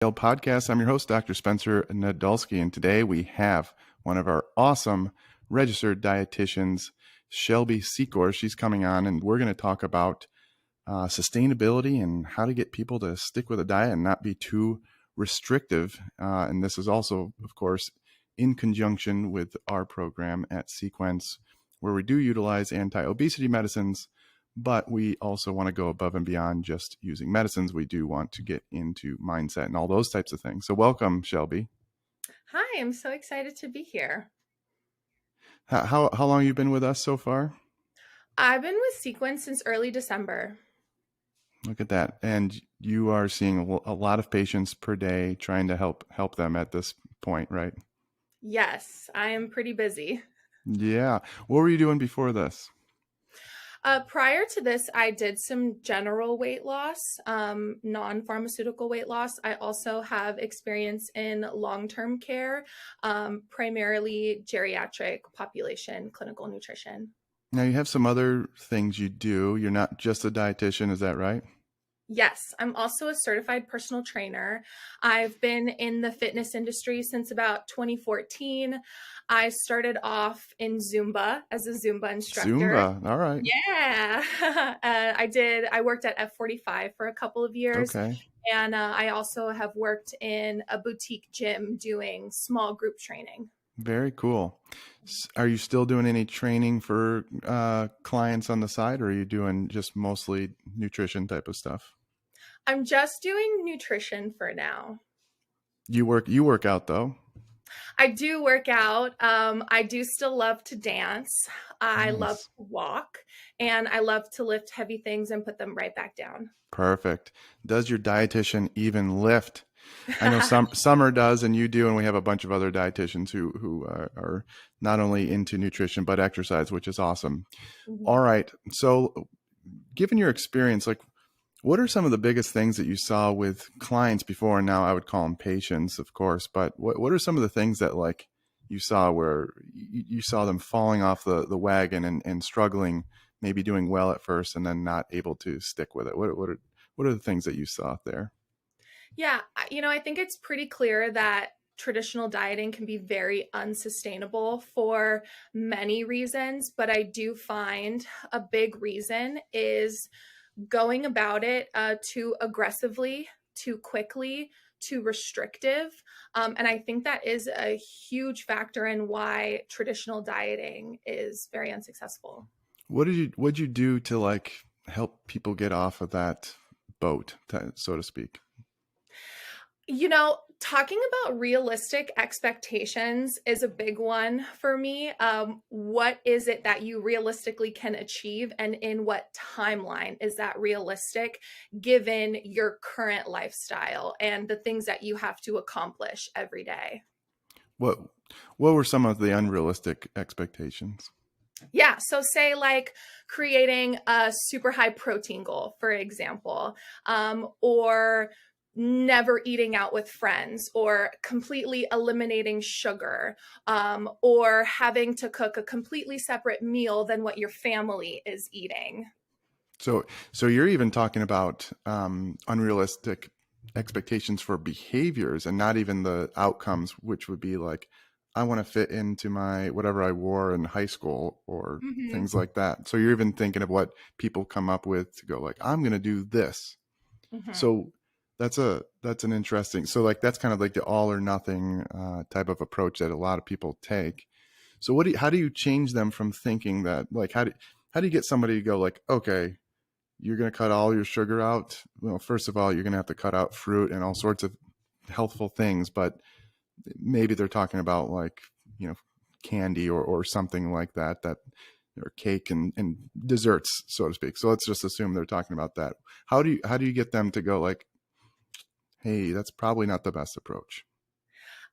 Podcast. I'm your host, Dr. Spencer Nadolsky, and today we have one of our awesome registered dietitians, Shelby Secor. She's coming on, and we're going to talk about sustainability and how to get people to stick with a diet and not be too restrictive. And this is also, of course, in conjunction with our program at Sequence, where we do utilize anti-obesity medicines, but we also want to go above and beyond just using medicines. We do want to get into mindset and all those types of things. So welcome, Shelby. Hi, I'm so excited to be here. How long have you been with us so far? I've been with Sequence since early December. Look at that. And you are seeing a lot of patients per day trying to help them at this point, right? Yes, I am pretty busy. Yeah. What were you doing before this? Prior to this, I did some general weight loss, non-pharmaceutical weight loss. I also have experience in long-term care, primarily geriatric population, clinical nutrition. Now you have some other things you do. You're not just a dietitian, is that right? Yes, I'm also a certified personal trainer. I've been in the fitness industry since about 2014. I started off in Zumba as a Zumba instructor. Zumba. All right. Yeah, I worked at F45 for a couple of years, Okay. and I also have worked in a boutique gym doing small group training. Very cool. Are you still doing any training for clients on the side, or are you doing just mostly nutrition type of stuff? I'm just doing nutrition for now. You work out though. I do work out. I do still love to dance. I love Nice. to walk, and I love to lift heavy things and put them right back down. Perfect. Does your dietitian even lift? I know Summer does, and you do, and we have a bunch of other dietitians who are not only into nutrition but exercise, which is awesome. All Mhm. right. So, given your experience, like, what are some of the biggest things that you saw with clients before? And now I would call them patients, of course, but what are some of the things that like you saw where you saw them falling off the wagon and struggling, maybe doing well at first and then not able to stick with it? What are the things that you saw there? Yeah, I think it's pretty clear that traditional dieting can be very unsustainable for many reasons, but I do find a big reason is going about it too aggressively, too quickly, too restrictive. And I think that is a huge factor in why traditional dieting is very unsuccessful. What'd you do to like help people get off of that boat, so to speak? Talking about realistic expectations is a big one for me. What is it that you realistically can achieve, and in what timeline is that realistic given your current lifestyle and the things that you have to accomplish every day? What what were some of the unrealistic expectations? Yeah, so say like creating a super high protein goal, for example, or never eating out with friends, or completely eliminating sugar, or having to cook a completely separate meal than what your family is eating. So you're even talking about unrealistic expectations for behaviors and not even the outcomes, which would be like, I want to fit into my whatever I wore in high school or Hmm. things like that. So you're even thinking of what people come up with to go like, I'm going to do this. Hmm. So that's an interesting. So like that's kind of like the all or nothing type of approach that a lot of people take. So how do you change them from thinking that like how do you get somebody to go like, okay, you're going to cut all your sugar out. Well, first of all, you're going to have to cut out fruit and all sorts of healthful things, but maybe they're talking about like, you know, candy or something like that, or cake and desserts, so to speak. So let's just assume they're talking about that. How do you get them to go like, hey, that's probably not the best approach?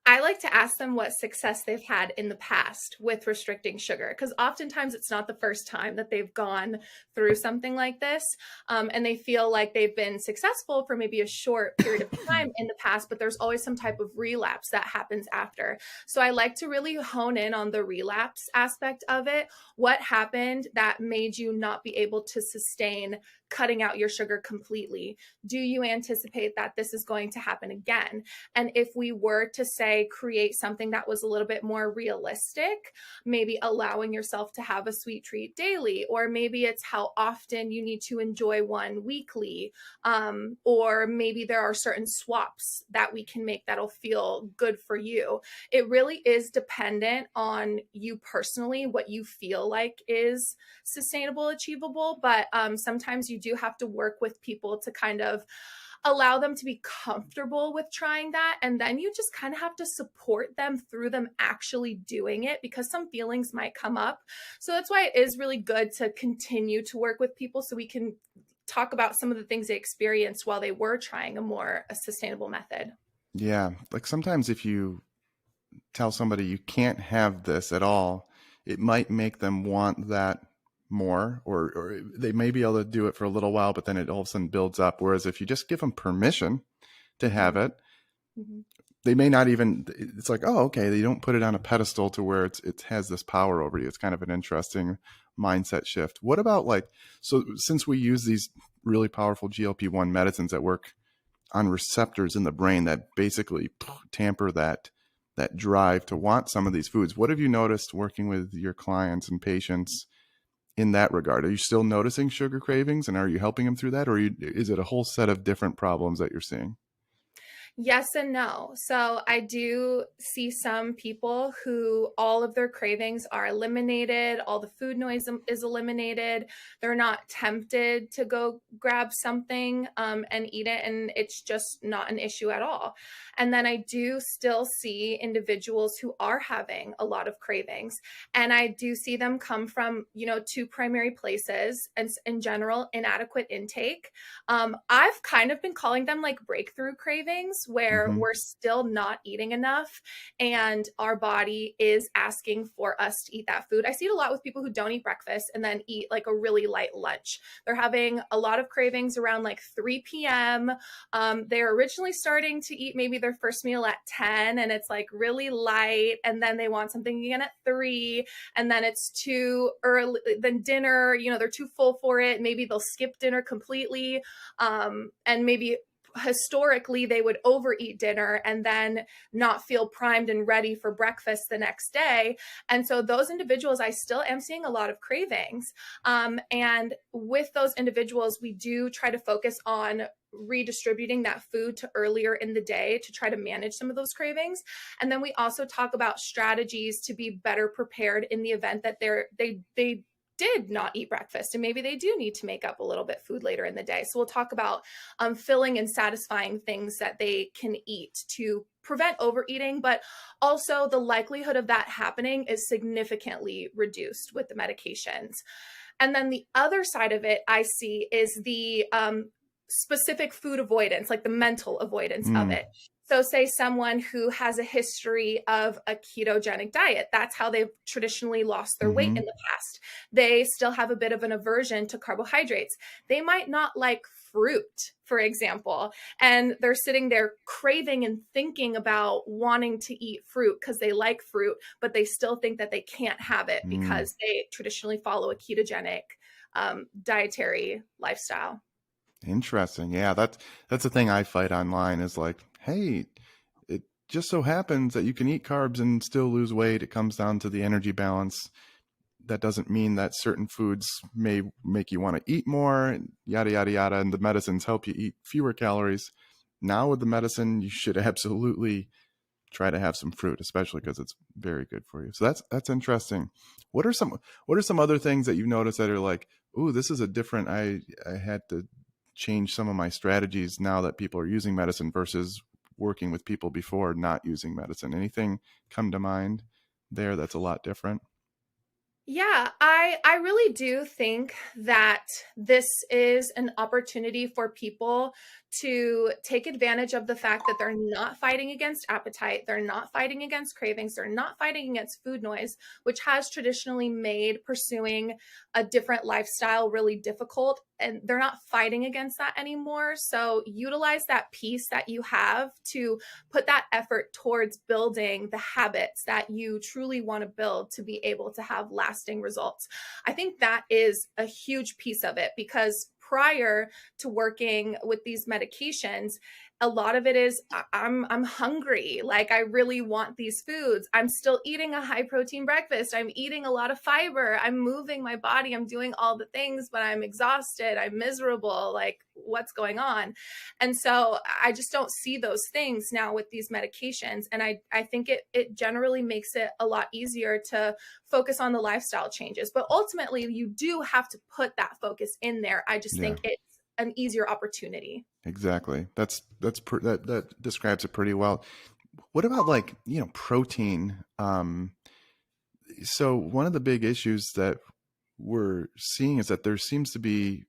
I like to ask them what success they've had in the past with restricting sugar, because oftentimes it's not the first time that they've gone through something like this. And they feel like they've been successful for maybe a short period of time in the past, but there's always some type of relapse that happens after. So I like to really hone in on the relapse aspect of it. What happened that made you not be able to sustain cutting out your sugar completely? Do you anticipate that this is going to happen again? And if we were to say create something that was a little bit more realistic, maybe allowing yourself to have a sweet treat daily, or maybe it's how often you need to enjoy one weekly, or maybe there are certain swaps that we can make that'll feel good for you. It really is dependent on you personally, what you feel like is sustainable, achievable. But sometimes you do have to work with people to kind of allow them to be comfortable with trying that. And then you just kind of have to support them through them actually doing it, because some feelings might come up. So that's why it is really good to continue to work with people so we can talk about some of the things they experienced while they were trying a sustainable method. Yeah. Like sometimes if you tell somebody you can't have this at all, it might make them want that more, or they may be able to do it for a little while, but then it all of a sudden builds up. Whereas if you just give them permission to have Mm-hmm. it, Mm-hmm. they may not even, it's like, oh, okay, they don't put it on a pedestal to where it has this power over you. It's kind of an interesting mindset shift. What about like, so since we use these really powerful GLP-1 medicines that work on receptors in the brain that basically tamper that drive to want some of these foods, what have you noticed working with your clients and patients in that regard? Are you still noticing sugar cravings, and are you helping them through that, or is it a whole set of different problems that you're seeing? Yes and no. So I do see some people who all of their cravings are eliminated, all the food noise is eliminated. They're not tempted to go grab something and eat it, and it's just not an issue at all. And then I do still see individuals who are having a lot of cravings, and I do see them come from, two primary places, and in general, inadequate intake. I've kind of been calling them like breakthrough cravings, where Mm-hmm. we're still not eating enough and our body is asking for us to eat that food. I see it a lot with people who don't eat breakfast and then eat like a really light lunch. They're having a lot of cravings around like 3 p.m. They're originally starting to eat maybe their first meal at 10, and it's like really light. And then they want something again at 3, and then it's too early. Then dinner, they're too full for it. Maybe they'll skip dinner completely. And maybe historically they would overeat dinner and then not feel primed and ready for breakfast the next day. And so those individuals, I still am seeing a lot of cravings. And with those individuals, we do try to focus on redistributing that food to earlier in the day to try to manage some of those cravings. And then we also talk about strategies to be better prepared in the event that they did not eat breakfast and maybe they do need to make up a little bit food later in the day. So we'll talk about filling and satisfying things that they can eat to prevent overeating, but also the likelihood of that happening is significantly reduced with the medications. And then the other side of it I see is the specific food avoidance, like the mental avoidance of Mm. it. So say someone who has a history of a ketogenic diet, that's how they've traditionally lost their weight Mm-hmm. in the past. They still have a bit of an aversion to carbohydrates. They might not like fruit, for example, and they're sitting there craving and thinking about wanting to eat fruit because they like fruit, but they still think that they can't have it Mm. because they traditionally follow a ketogenic dietary lifestyle. Interesting. Yeah, that's the thing I fight online is like, hey, it just so happens that you can eat carbs and still lose weight. It comes down to the energy balance. That doesn't mean that certain foods may make you want to eat more, and yada yada yada. And the medicines help you eat fewer calories. Now with the medicine, you should absolutely try to have some fruit, especially because it's very good for you. So that's interesting. What are some other things that you've noticed that are like, ooh, this is a different, I had to change some of my strategies now that people are using medicine versus working with people before not using medicine? Anything come to mind there that's a lot different? Yeah, I really do think that this is an opportunity for people to take advantage of the fact that they're not fighting against appetite, they're not fighting against cravings, they're not fighting against food noise, which has traditionally made pursuing a different lifestyle really difficult. And they're not fighting against that anymore. So utilize that piece that you have to put that effort towards building the habits that you truly want to build to be able to have lasting results. I think that is a huge piece of it, because prior to working with these medications, a lot of it is I'm hungry. Like I really want these foods. I'm still eating a high protein breakfast. I'm eating a lot of fiber. I'm moving my body. I'm doing all the things, but I'm exhausted. I'm miserable. Like what's going on? And so I just don't see those things now with these medications. And I think it generally makes it a lot easier to focus on the lifestyle changes. But ultimately, you do have to put that focus in there. I just Yeah, think it's an easier opportunity. exactly. That describes it pretty well. What about like, protein? So one of the big issues that we're seeing is that there seems to be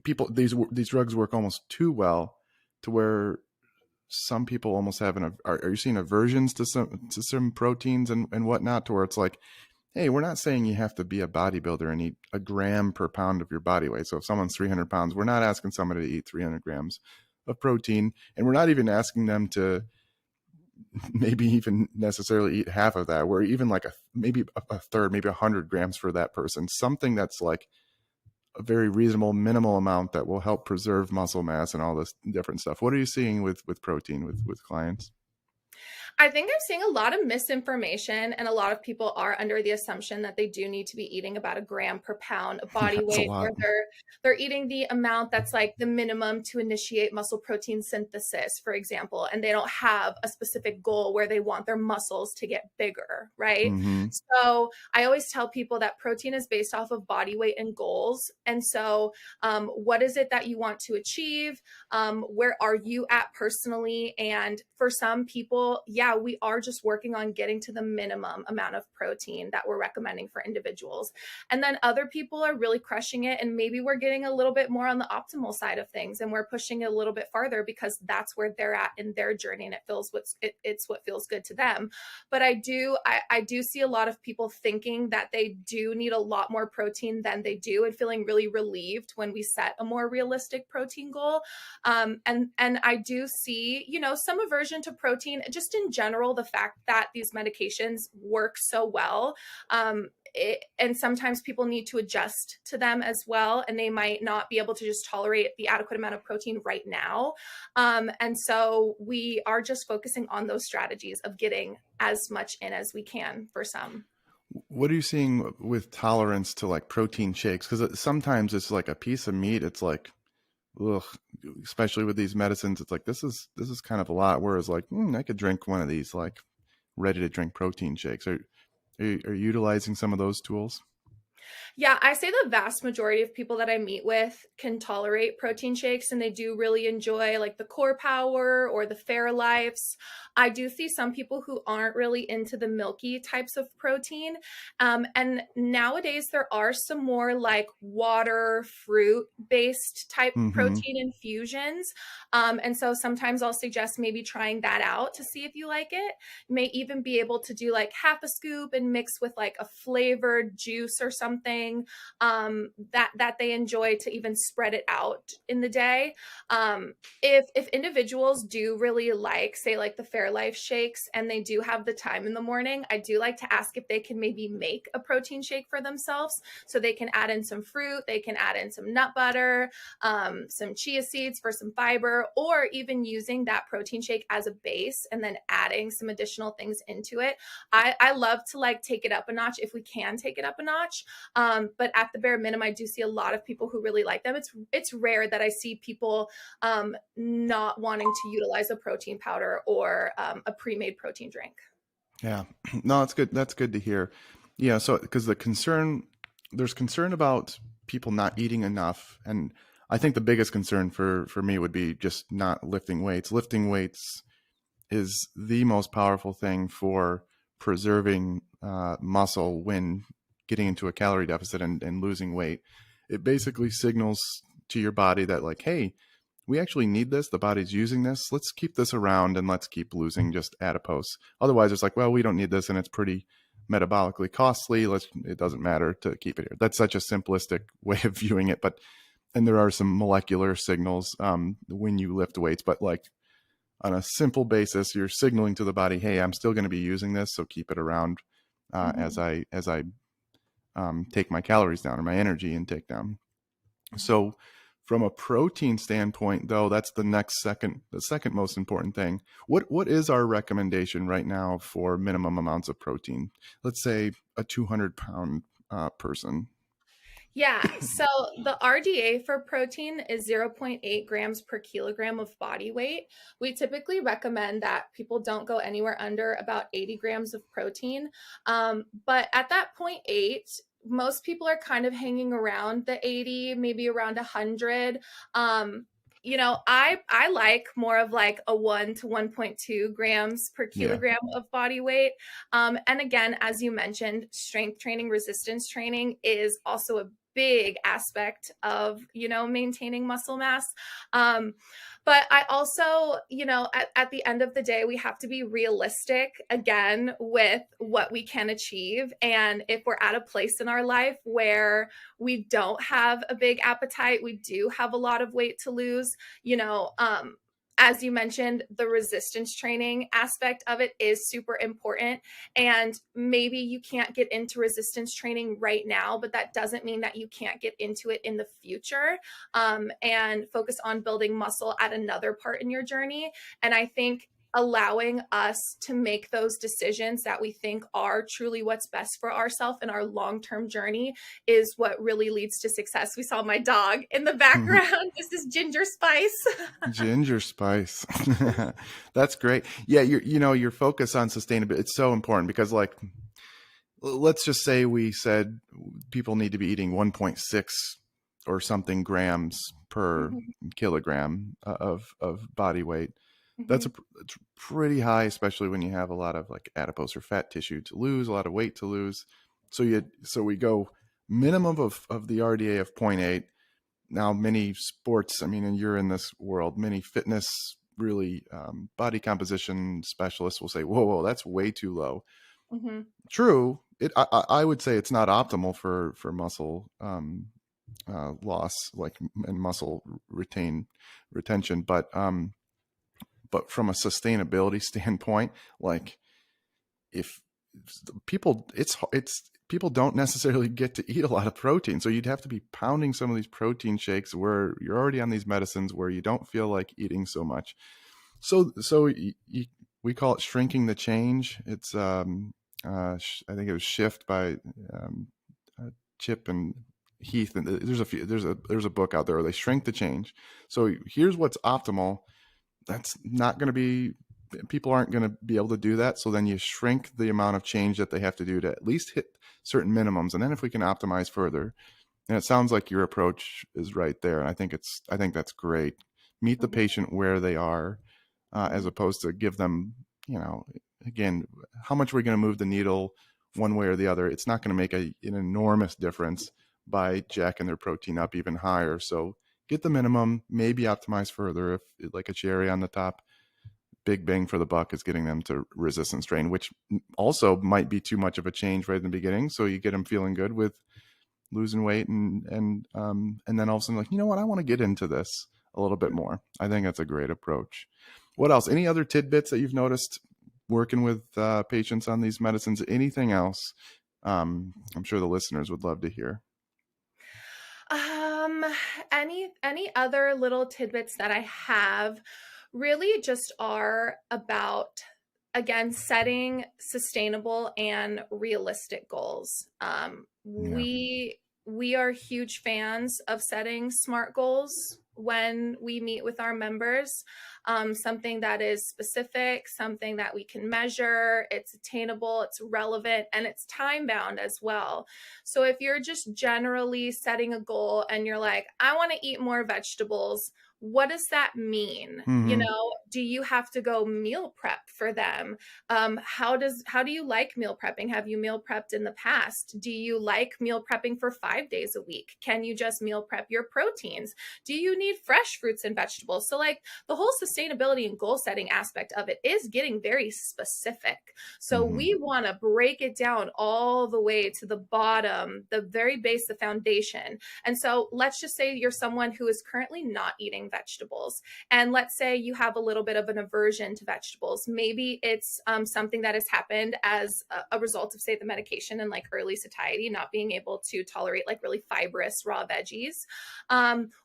people, these drugs work almost too well to where some people almost have are you seeing aversions to some proteins and whatnot, to where it's like, hey, we're not saying you have to be a bodybuilder and eat a gram per pound of your body weight. So if someone's 300 pounds, we're not asking somebody to eat 300 grams of protein, and we're not even asking them to maybe even necessarily eat half of that. We're even like maybe a third, maybe 100 grams for that person, something that's like a very reasonable minimal amount that will help preserve muscle mass and all this different stuff. What are you seeing with protein with clients? I think I'm seeing a lot of misinformation, and a lot of people are under the assumption that they do need to be eating about a gram per pound of body That's a weight, or lot. they're eating the amount that's like the minimum to initiate muscle protein synthesis, for example, and they don't have a specific goal where they want their muscles to get bigger, right? Mm-hmm. So I always tell people that protein is based off of body weight and goals. And so, what is it that you want to achieve? Where are you at personally? And for some people, yeah, we are just working on getting to the minimum amount of protein that we're recommending for individuals. And then other people are really crushing it. And maybe we're getting a little bit more on the optimal side of things, and we're pushing it a little bit farther because that's where they're at in their journey, and it's what feels good to them. But I do see a lot of people thinking that they do need a lot more protein than they do, and feeling really relieved when we set a more realistic protein goal. And I do see, some aversion to protein just in general, the fact that these medications work so well. And sometimes people need to adjust to them as well, and they might not be able to just tolerate the adequate amount of protein right now. And so we are just focusing on those strategies of getting as much in as we can for some. What are you seeing with tolerance to like protein shakes? Because sometimes it's like a piece of meat. It's like, ugh, especially with these medicines, it's like this is kind of a lot. Whereas like, I could drink one of these like ready to drink protein shakes. Are you utilizing some of those tools? Yeah, I say the vast majority of people that I meet with can tolerate protein shakes, and they do really enjoy like the Core Power or the Fairlifes. I do see some people who aren't really into the milky types of protein. And nowadays there are some more like water, fruit based type Mm-hmm. protein infusions. And so sometimes I'll suggest maybe trying that out to see if you like it. You may even be able to do like half a scoop and mix with like a flavored juice or something, that they enjoy, to even spread it out in the day. If individuals do really like, say, like the Fairlife shakes, and they do have the time in the morning, I do like to ask if they can maybe make a protein shake for themselves. So they can add in some fruit, they can add in some nut butter, some chia seeds for some fiber, or even using that protein shake as a base and then adding some additional things into it. I love to like take it up a notch if we can take it up a notch. But at the bare minimum, I do see a lot of people who really like them. It's rare that I see people not wanting to utilize a protein powder or a pre-made protein drink. Yeah, no, that's good. That's good to hear. Yeah, so because there's concern about people not eating enough, and I think the biggest concern for me would be just not lifting weights. Lifting weights is the most powerful thing for preserving muscle when getting into a calorie deficit and losing weight. It basically signals to your body that like, hey, we actually need this. The body's using this. Let's keep this around and let's keep losing just adipose. Otherwise, it's like, well, we don't need this and it's pretty metabolically costly. It doesn't matter to keep it here. That's such a simplistic way of viewing it, but and there are some molecular signals when you lift weights, but like on a simple basis, you're signaling to the body, hey, I'm still going to be using this, so keep it around Mm-hmm. as I take my calories down or my energy intake down. So From a protein standpoint, though, that's the second most important thing. What is our recommendation right now for minimum amounts of protein? Let's say a 200-pound person. Yeah, so the RDA for protein is zero point 0.8 grams per kilogram of body weight. We typically recommend that people don't go anywhere under about 80 grams of protein. But at that point 0.8, most people are kind of hanging around the 80, maybe around 100. I like more of like a 1 to 1.2 grams per Yeah. kilogram of body weight. And again, as you mentioned, strength training, resistance training is also a big aspect of maintaining muscle mass. But I also, at the end of the day, we have to be realistic again with what we can achieve. And if we're at a place in our life where we don't have a big appetite, we do have a lot of weight to lose, as you mentioned, the resistance training aspect of it is super important. And maybe you can't get into resistance training right now, but that doesn't mean that you can't get into it in the future, and focus on building muscle at another part in your journey. And I think allowing us to make those decisions that we think are truly what's best for ourselves and our long-term journey is what really leads to success. We saw my dog in the background. This is Ginger Spice. Ginger spice. That's great. Yeah, your focus on sustainability, it's so important because like let's just say we said people need to be eating 1.6 or something grams per Mhm, kilogram of body weight. That's mhm, it's pretty high, especially when you have a lot of like adipose or fat tissue to lose, a lot of weight to lose. So we go minimum of the RDA of zero point 0.8. Now, many sports, I mean, and you're in this world, many fitness, really body composition specialists will say, whoa, that's way too low. mhm, True. I would say it's not optimal for muscle loss, like and muscle retention, but from a sustainability standpoint, like if it's people don't necessarily get to eat a lot of protein, so you'd have to be pounding some of these protein shakes where you're already on these medicines where you don't feel like eating so much. We call it shrinking the change. It's I think it was Shift by um, Chip and Heath, and there's a book out there where they shrink the change. So here's what's optimal. That's not going to be People aren't going to be able to do that. So then you shrink the amount of change that they have to do to at least hit certain minimums, and then if we can optimize further. And it sounds like your approach is right there, and I think that's great. Meet the mhm, patient where they are, as mhm, opposed to give them, again, how much we're going to move the needle one way or the other. It's not going to make an enormous difference by jacking their protein up even higher. So get the minimum, maybe optimize further if like a cherry on the top. Big bang for the buck is getting them to resistance train, which also might be too much of a change right in the beginning. So you get them feeling good with losing weight, and then all of a sudden like, you know what, I want to get into this a little bit mhm. more. I think that's a great approach. What else? Any other tidbits that you've noticed working with patients on these medicines? Anything else? I'm sure the listeners would love to hear. Um, any other little tidbits that I have really just are about, again, setting sustainable and realistic goals. Yeah. We are huge fans of setting SMART goals when we meet with our members. Something that is specific, something that we can measure, it's attainable, it's relevant, and it's time bound as well. So if you're just generally setting a goal and you're like, I want to eat more vegetables, what does that mean? Mm-hmm. Do you have to go meal prep for them? How do you like meal prepping? Have you meal prepped in the past? Do you like meal prepping for 5 days a week? Can you just meal prep your proteins? Do you need fresh fruits and vegetables? So like the whole sustainability and goal setting aspect of it is getting very specific. So Mm-hmm. we want to break it down all the way to the bottom, the very base, the foundation. And so let's just say you're someone who is currently not eating eating vegetables. And let's say you have a little bit of an aversion to vegetables. Maybe it's something that has happened as a result of, say, the medication and like early satiety, not being able to tolerate like really fibrous raw veggies.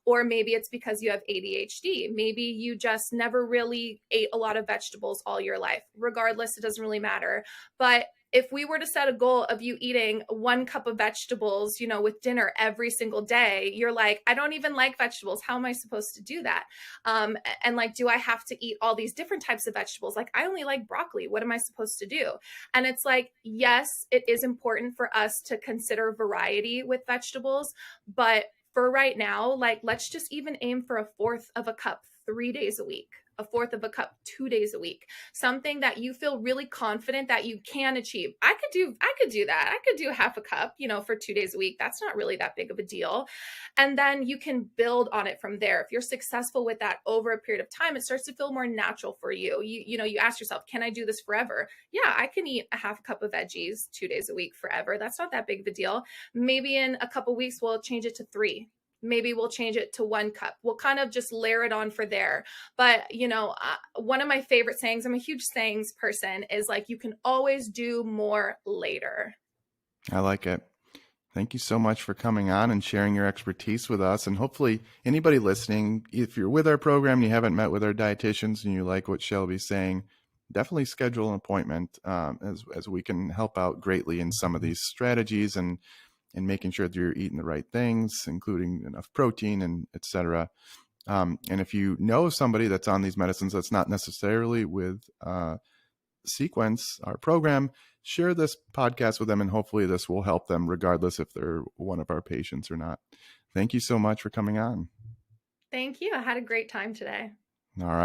Or maybe it's because you have ADHD. Maybe you just never really ate a lot of vegetables all your life. Regardless, it doesn't really matter. But if we were to set a goal of you eating 1 cup of vegetables, with dinner every single day, you're like, I don't even like vegetables. How am I supposed to do that? And like, do I have to eat all these different types of vegetables? Like, I only like broccoli. What am I supposed to do? And it's like, yes, it is important for us to consider variety with vegetables, but for right now, like, let's just even aim for a fourth of a cup 3 days a week, a fourth of a cup 2 days a week, something that you feel really confident that you can achieve. I could do that. I could do half a cup, for 2 days a week. That's not really that big of a deal. And then you can build on it from there. If you're successful with that over a period of time, it starts to feel more natural for you. You ask yourself, can I do this forever? Yeah, I can eat a half a cup of veggies 2 days a week forever. That's not that big of a deal. Maybe in a couple weeks, we'll change it to 3. Maybe we'll change it to 1 cup. We'll kind of just layer it on for there. But, one of my favorite sayings, I'm a huge sayings person, is like, you can always do more later. I like it. Thank you so much for coming on and sharing your expertise with us. And hopefully anybody listening, if you're with our program and you haven't met with our dietitians and you like what Shelby's saying, definitely schedule an appointment, as we can help out greatly in some of these strategies and making sure that you're eating the right things, including enough protein and et cetera. And if you know somebody that's on these medicines that's not necessarily with Sequence, our program, share this podcast with them, and hopefully this will help them regardless if they're one of our patients or not. Thank you so much for coming on. Thank you. I had a great time today. All right.